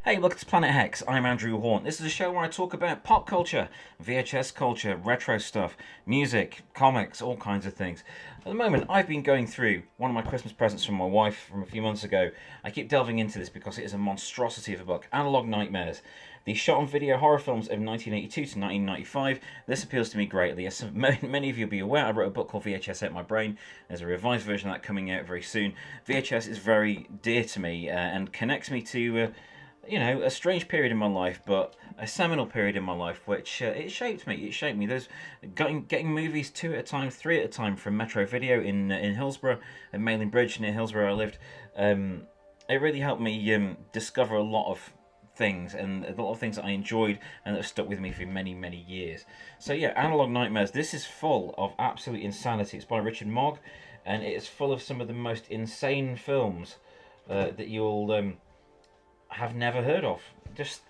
Hey, welcome to Planet Hex. I'm Andrew Horn. This is a show where I talk about pop culture, VHS culture, retro stuff, music, comics, all kinds of things. At the moment, I've been going through one of my Christmas presents from my wife from a few months ago. I keep delving into this because it is a monstrosity of a book, Analog Nightmares. The shot-on-video horror films of 1982 to 1995. This appeals to me greatly. As many of you will be aware, I wrote a book called vhsatemybrain. There's a revised version of that coming out very soon. VHS is very dear to me and connects me to a strange period in my life, but a seminal period in my life, which it shaped me. It shaped me. There's getting movies 2 at a time, 3 at a time from Metro Video in Hillsborough, at Mailing Bridge near Hillsborough, I lived. It really helped me discover a lot of things and a lot of things that I enjoyed and that have stuck with me for many, many years. So yeah, Analog Nightmares. This is full of absolute insanity. It's by Richard Mogg, and it is full of some of the most insane films that you'll have never heard of. Just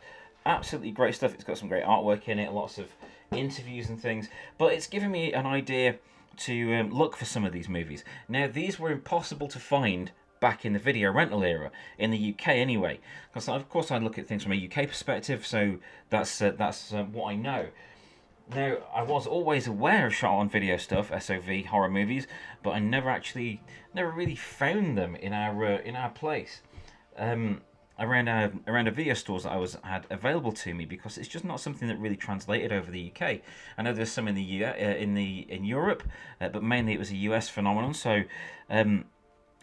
absolutely great stuff. It's got some great artwork in it, lots of interviews and things, but it's given me an idea to look for some of these movies. Now, these were impossible to find back in the video rental era, in the UK anyway, because of course I look at things from a UK perspective, so that's what I know. Now, I was always aware of shot-on-video stuff, SOV horror movies, but I never really found them in our place. Around a video stores that had available to me, because it's just not something that really translated over the UK. I know there's some in in Europe, but mainly it was a US phenomenon. So I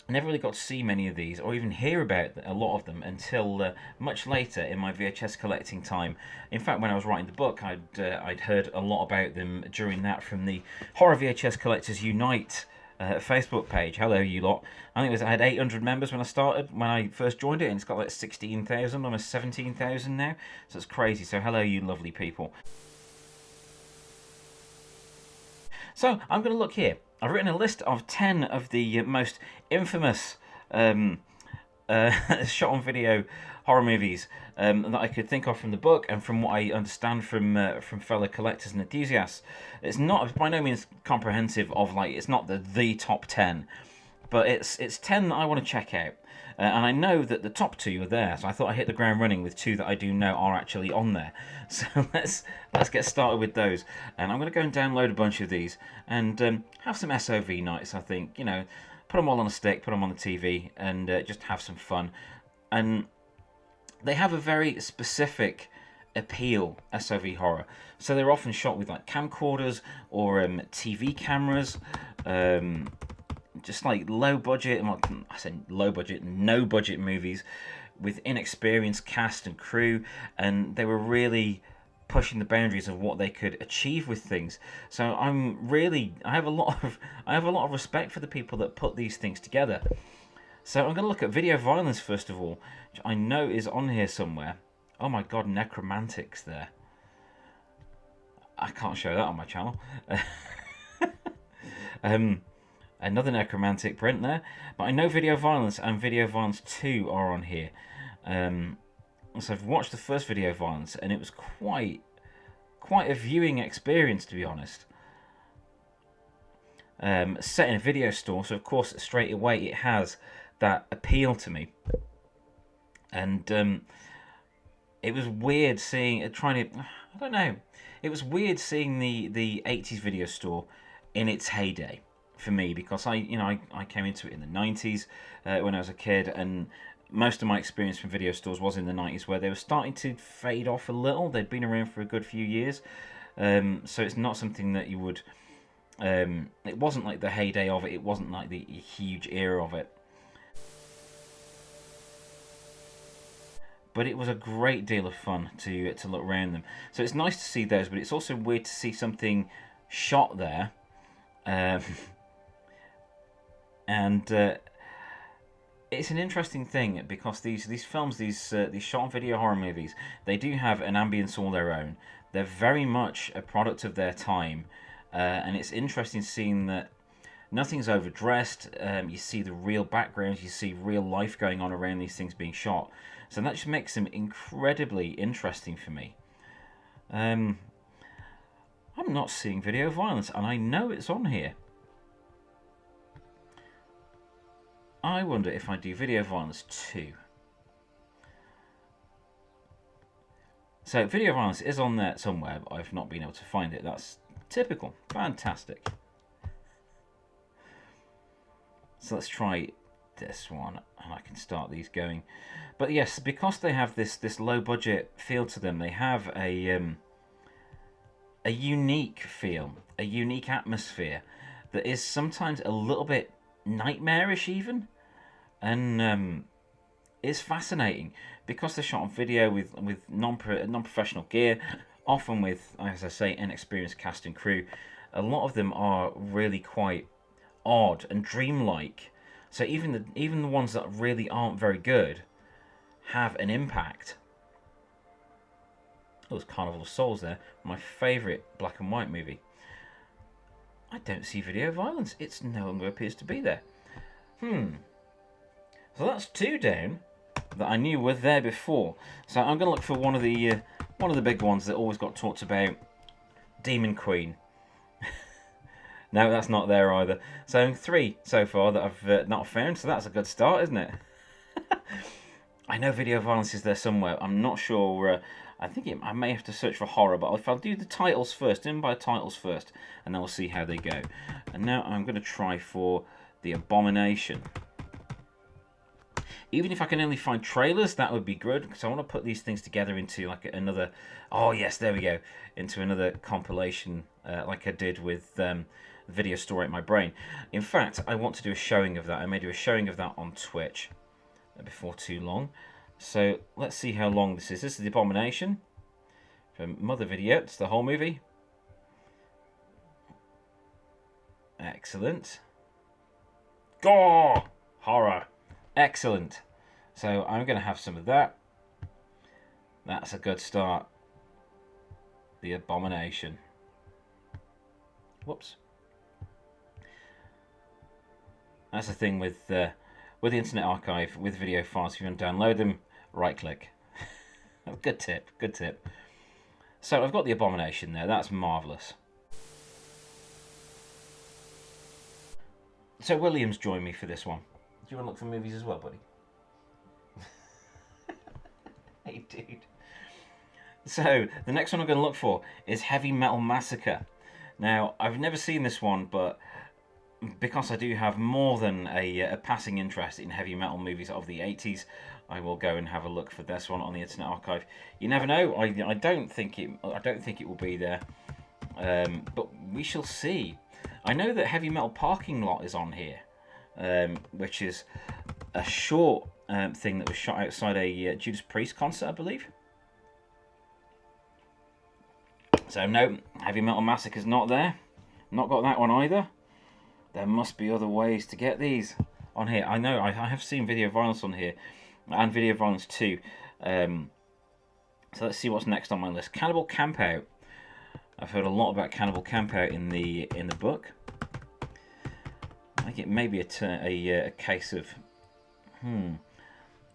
never really got to see many of these or even hear about a lot of them until much later in my VHS collecting time. In fact, when I was writing the book, I'd heard a lot about them during that from the Horror VHS Collectors Unite Facebook page. Hello, you lot. I think I had 800 members when I first joined it, and it's got like 16,000, almost 17,000 now. So it's crazy. So hello, you lovely people. So I'm going to look here. I've written a list of 10 of the most infamous shot-on-video horror movies that I could think of from the book and from what I understand from fellow collectors and enthusiasts. It's not by no means comprehensive of it's not the top 10, but it's 10 that I want to check out. And I know that the top 2 are there, so I thought I'd hit the ground running with 2 that I do know are actually on there. So let's get started with those. And I'm going to go and download a bunch of these and have some SOV nights, I think. Put them all on a stick, put them on the TV, and just have some fun. And they have a very specific appeal, SOV horror. So they're often shot with camcorders or TV cameras, just low budget, I say low budget, no budget movies with inexperienced cast and crew, and they were really pushing the boundaries of what they could achieve with things. So I have a lot of respect for the people that put these things together. So I'm going to look at video violence first of all, which I know is on here somewhere. Oh my god, Necromantic's there. I can't show that on my channel. Another Necromantic print there. But I know Video Violence and Video Violence 2 are on here. So I've watched the first Video Violence, and it was quite a viewing experience, to be honest. Set in a video store, so of course straight away it has that appeal to me. And it was weird seeing it I don't know. It was weird seeing the 80s video store in its heyday for me, because I came into it in the 90s when I was a kid, and most of my experience from video stores was in the 90s, where they were starting to fade off a little. They'd been around for a good few years, so it's not something that you would it wasn't like the heyday of it. It wasn't like the huge era of it. But it was a great deal of fun to look around them. So it's nice to see those, but it's also weird to see something shot there. And it's an interesting thing, because these films, these shot-on-video horror movies, they do have an ambience all their own. They're very much a product of their time, and it's interesting seeing that nothing's overdressed. You see the real backgrounds, you see real life going on around these things being shot. So that just makes them incredibly interesting for me. I'm not seeing Video Violence, and I know it's on here. I wonder if I do Video Violence 2. So video violence is on there somewhere, but I've not been able to find it. That's typical. Fantastic. So let's try this one, and I can start these going. But yes, because they have this low budget feel to them, they have a unique feel, a unique atmosphere that is sometimes a little bit nightmarish even, and it's fascinating because they're shot on video with non-professional gear, often with, as I say, inexperienced cast and crew. A lot of them are really quite odd and dreamlike. So even the ones that really aren't very good have an impact. Oh, there's Carnival of Souls there, my favourite black and white movie. I don't see video violence. It no longer appears to be there. So that's 2 down that I knew were there before. So I'm going to look for one of the big ones that always got talked about. Demon Queen. No, that's not there either. So 3 so far that I've not found. So that's a good start, isn't it? I know video violence is there somewhere. I'm not sure. I think I may have to search for horror, but if I'll do the titles first, in by titles first, and then we'll see how they go. And now I'm going to try for The Abomination. Even if I can only find trailers, that would be good, because I want to put these things together into like another... Oh yes, there we go. Into another compilation, like I did with Video Store Ate My Brain. In fact, I want to do a showing of that. I may do a showing of that on Twitch before too long. So let's see how long this is. This is The Abomination from Mother Video. It's the whole movie. Excellent. Gore! Horror. Excellent. So I'm going to have some of that. That's a good start. The Abomination. Whoops. That's the thing with the Internet Archive, with video files. If you want to download them, right-click. Good tip. Good tip. So I've got The Abomination there. That's marvellous. So Williams joined me for this one. Do you want to look for movies as well, buddy? Hey, dude. So, the next one I'm going to look for is Heavy Metal Massacre. Now, I've never seen this one, but because I do have more than a passing interest in heavy metal movies of the 80s, I will go and have a look for this one on the Internet Archive. You never know. I don't think it will be there, but we shall see. I know that Heavy Metal Parking Lot is on here, which is a short thing that was shot outside a Judas Priest concert, I believe. So no, Heavy Metal Massacre's not there. Not got that one either. There must be other ways to get these on here. I know, I have seen Video Violence on here, and Video Violence 2. So let's see what's next on my list. Cannibal Campout. I've heard a lot about Cannibal Campout in the book. I think it may be a case of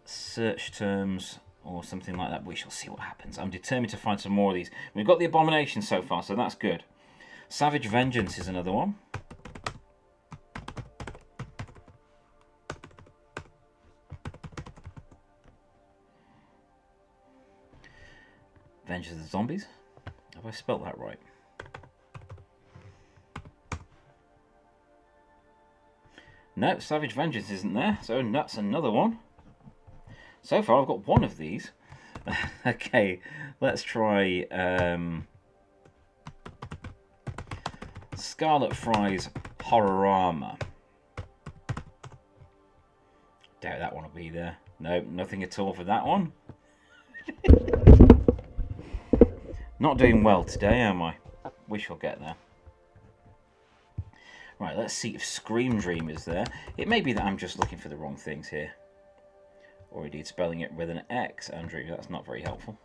search terms or something like that. We shall see what happens. I'm determined to find some more of these. We've got The Abomination so far, so that's good. Savage Vengeance is another one. Vengeance of the Zombies. Have I spelt that right? No, Savage Vengeance isn't there, so that's another one. So far, I've got one of these. Okay, let's try Scarlet Fry's Horrorama. Doubt that one will be there. No, nothing at all for that one. Not doing well today, am I? We shall get there. Right, let's see if Scream Dream is there. It may be that I'm just looking for the wrong things here. Or indeed spelling it with an X, Andrew. That's not very helpful.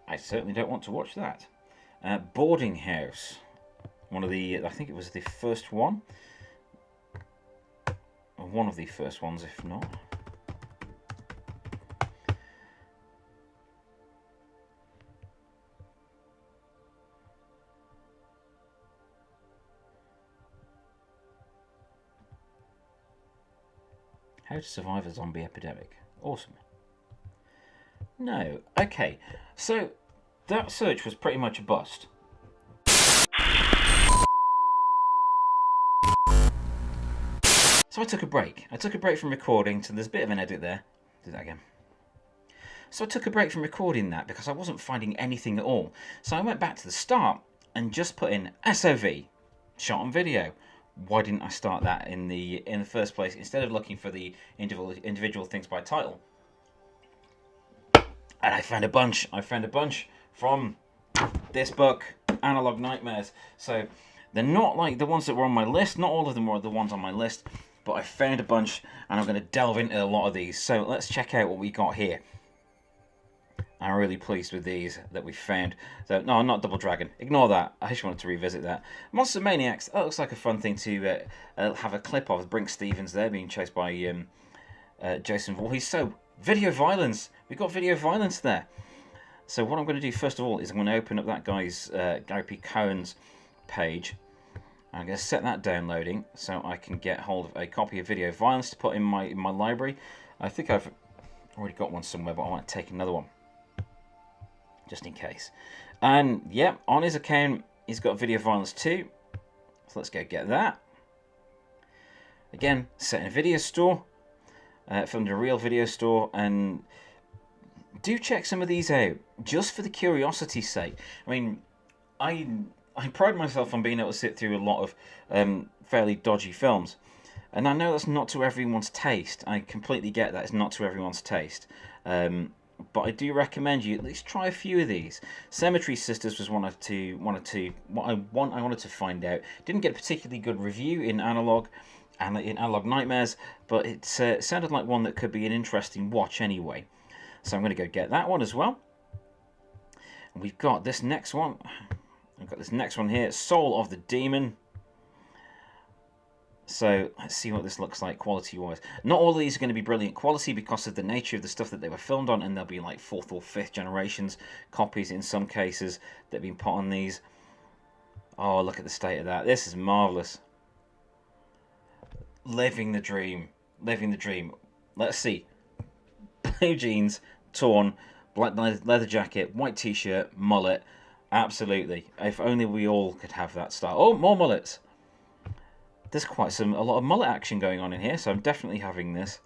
I certainly don't want to watch that. Boarding House. One of the, I think it was the first one. Or one of the first ones, if not. How to Survive a Zombie Epidemic. Awesome. No. Okay. So that search was pretty much a bust. So I took a break. I took a break from recording, so there's a bit of an edit there. Do that again. So I took a break from recording that because I wasn't finding anything at all. So I went back to the start and just put in SOV, shot on video. Why didn't I start that in the first place instead of looking for the individual things by title? And I found a bunch. I found a bunch from this book, Analog Nightmares. So they're not like the ones that were on my list. Not all of them were the ones on my list, but I found a bunch, and I'm going to delve into a lot of these. So let's check out what we got here. I'm really pleased with these that we found. So, no, not Double Dragon. Ignore that. I just wanted to revisit that. Monster Maniacs. That looks like a fun thing to have a clip of. Brink Stevens there being chased by Jason Voorhees. So, video violence. We've got video violence there. So what I'm going to do first of all is I'm going to open up that guy's, Gary P. Cohen's page. I'm going to set that downloading so I can get hold of a copy of Video Violence to put in my library. I think I've already got one somewhere, but I want to take another one, just in case. And, yeah, on his account, he's got Video Violence 2. So let's go get that. Again, set in a video store, from the Real Video Store, and do check some of these out, just for the curiosity's sake. I mean, I pride myself on being able to sit through a lot of fairly dodgy films. And I know that's not to everyone's taste. I completely get that. It's not to everyone's taste. But I do recommend you at least try a few of these. Cemetery Sisters was one I wanted to find out. Didn't get a particularly good review in Analog Nightmares, but it sounded like one that could be an interesting watch anyway. So I'm going to go get that one as well. And we've got this next one. I've got this next one here, Soul of the Demon. So let's see what this looks like quality-wise. Not all of these are going to be brilliant quality because of the nature of the stuff that they were filmed on, and they'll be like 4th or 5th generations copies in some cases that have been put on these. Oh, look at the state of that. This is marvellous. Living the dream. Living the dream. Let's see. Blue jeans, torn, black leather jacket, white t-shirt, mullet. Absolutely. If only we all could have that style. Oh, more mullets. There's a lot of mullet action going on in here, so I'm definitely having this.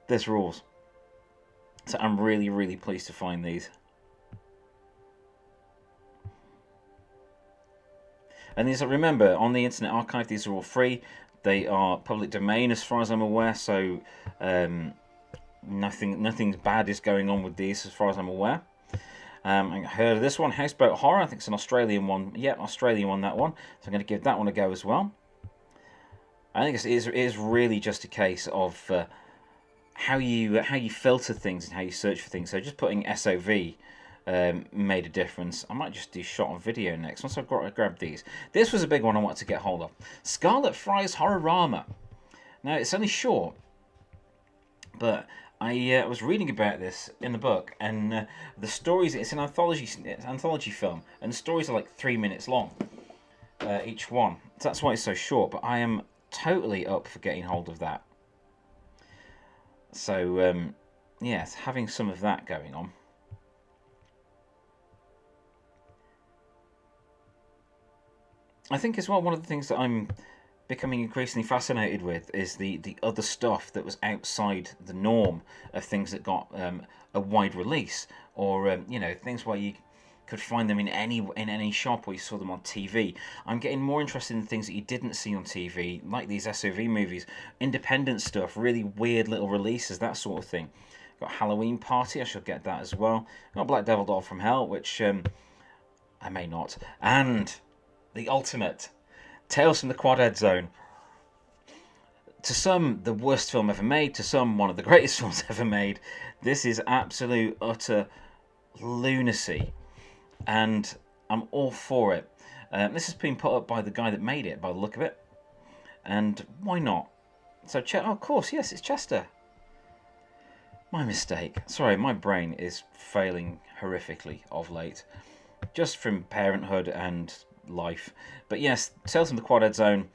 This rules. So I'm really, really pleased to find these. And these, remember, on the Internet Archive, these are all free. They are public domain as far as I'm aware, so nothing bad is going on with these as far as I'm aware. I heard of this one, Houseboat Horror. I think it's an Australian one. Yeah, Australian one, that one. So I'm going to give that one a go as well. I think it is really just a case of how you filter things and how you search for things. So just putting SOV made a difference. I might just do shot on video next once I've grabbed these. This was a big one I wanted to get hold of. Scarlet Fry's Horrorama. Now, it's only short, but I was reading about this in the book, and the stories, it's an anthology film, and the stories are like 3 minutes long, each one. So that's why it's so short, but I am totally up for getting hold of that. So, yes, having some of that going on. I think as well, one of the things that I'm becoming increasingly fascinated with is the other stuff that was outside the norm of things that got a wide release, or you know, things where you could find them in any shop, or you saw them on TV. I'm getting more interested in things that you didn't see on TV, like these SOV movies, independent stuff, really weird little releases, that sort of thing. Got Halloween Party, I should get that as well. Got Black Devil Doll from Hell, which I may not, and the ultimate Tales from the Quadhead Zone. To some, the worst film ever made. To some, one of the greatest films ever made. This is absolute, utter lunacy. And I'm all for it. This has been put up by the guy that made it, by the look of it. And why not? So, oh, of course, yes, it's Chester. My mistake. Sorry, my brain is failing horrifically of late. Just from parenthood and life. But yes, Tales from the Quadhead Zone,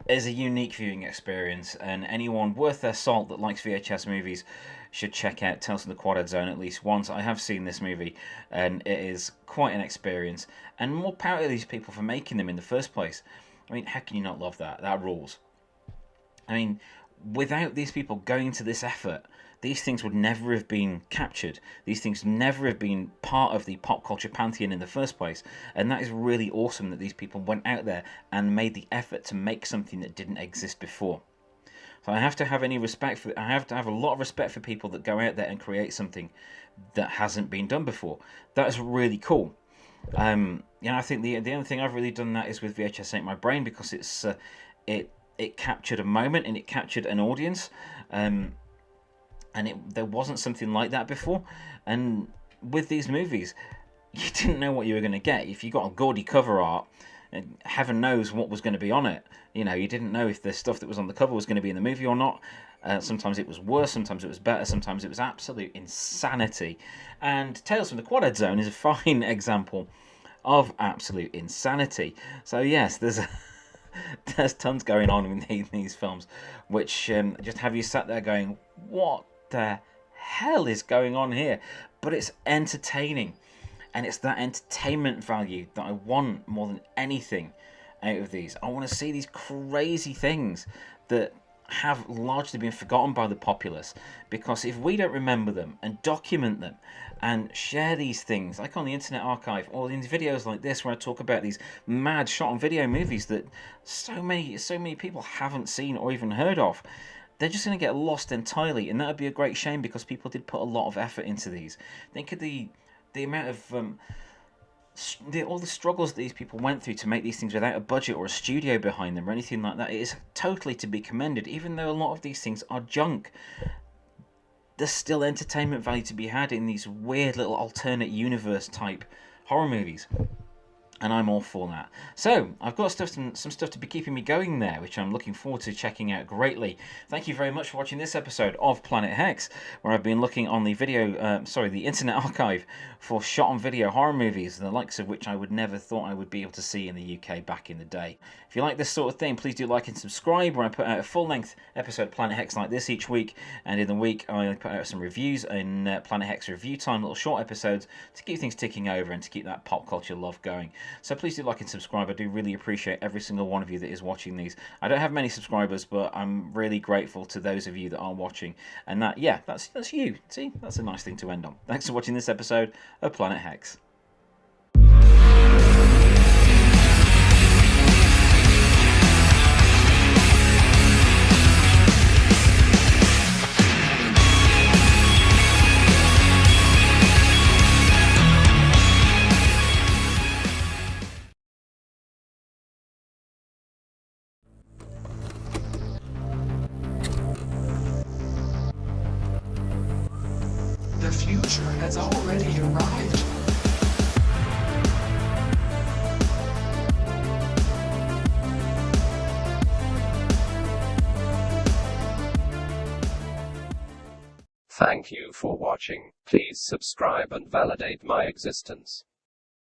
is a unique viewing experience, and anyone worth their salt that likes VHS movies should check out Tales from the Quad Zone at least once. I have seen this movie, and it is quite an experience, and more power to these people for making them in the first place. I mean, how can you not love that? That rules. I mean, without these people going to this effort, these things would never have been captured. These things never have been part of the pop culture pantheon in the first place. And that is really awesome that these people went out there and made the effort to make something that didn't exist before. So I have to have I have to have a lot of respect for people that go out there and create something that hasn't been done before. That is really cool. I think the only thing I've really done that is with VHS Ain't My Brain, because it captured a moment and it captured an audience, and there wasn't something like that before. And with these movies, you didn't know what you were going to get. If you got a gaudy cover art, and heaven knows what was going to be on it. You didn't know if the stuff that was on the cover was going to be in the movie or not. Sometimes it was worse, sometimes it was better, sometimes it was absolute insanity. And Tales from the Quad Zone is a fine example of absolute insanity. So yes, there's tons going on in these films, which just have you sat there going, what the hell is going on here? But it's entertaining, and it's that entertainment value that I want more than anything out of these. I want to see these crazy things that have largely been forgotten by the populace, because if we don't remember them and document them and share these things, like on the Internet Archive or in videos like this where I talk about these mad shot on video movies that so many people haven't seen or even heard of, they're just going to get lost entirely. And that would be a great shame, because people did put a lot of effort into these. Think of the amount of all the struggles that these people went through to make these things without a budget or a studio behind them or anything like that. It is totally to be commended. Even though a lot of these things are junk, there's still entertainment value to be had in these weird little alternate universe type horror movies. And I'm all for that. So, I've got some stuff to be keeping me going there, which I'm looking forward to checking out greatly. Thank you very much for watching this episode of Planet Hex, where I've been looking on the the Internet Archive for shot-on-video horror movies, the likes of which I would never thought I would be able to see in the UK back in the day. If you like this sort of thing, please do like and subscribe, where I put out a full-length episode of Planet Hex like this each week, and in the week I put out some reviews in Planet Hex Review Time, little short episodes to keep things ticking over and to keep that pop culture love going. So please do like and subscribe. I do really appreciate every single one of you that is watching these. I don't have many subscribers, but I'm really grateful to those of you that are watching. And that's you. See, that's a nice thing to end on. Thanks for watching this episode of Planet Hex. The future has already arrived. Thank you for watching. Please subscribe and validate my existence.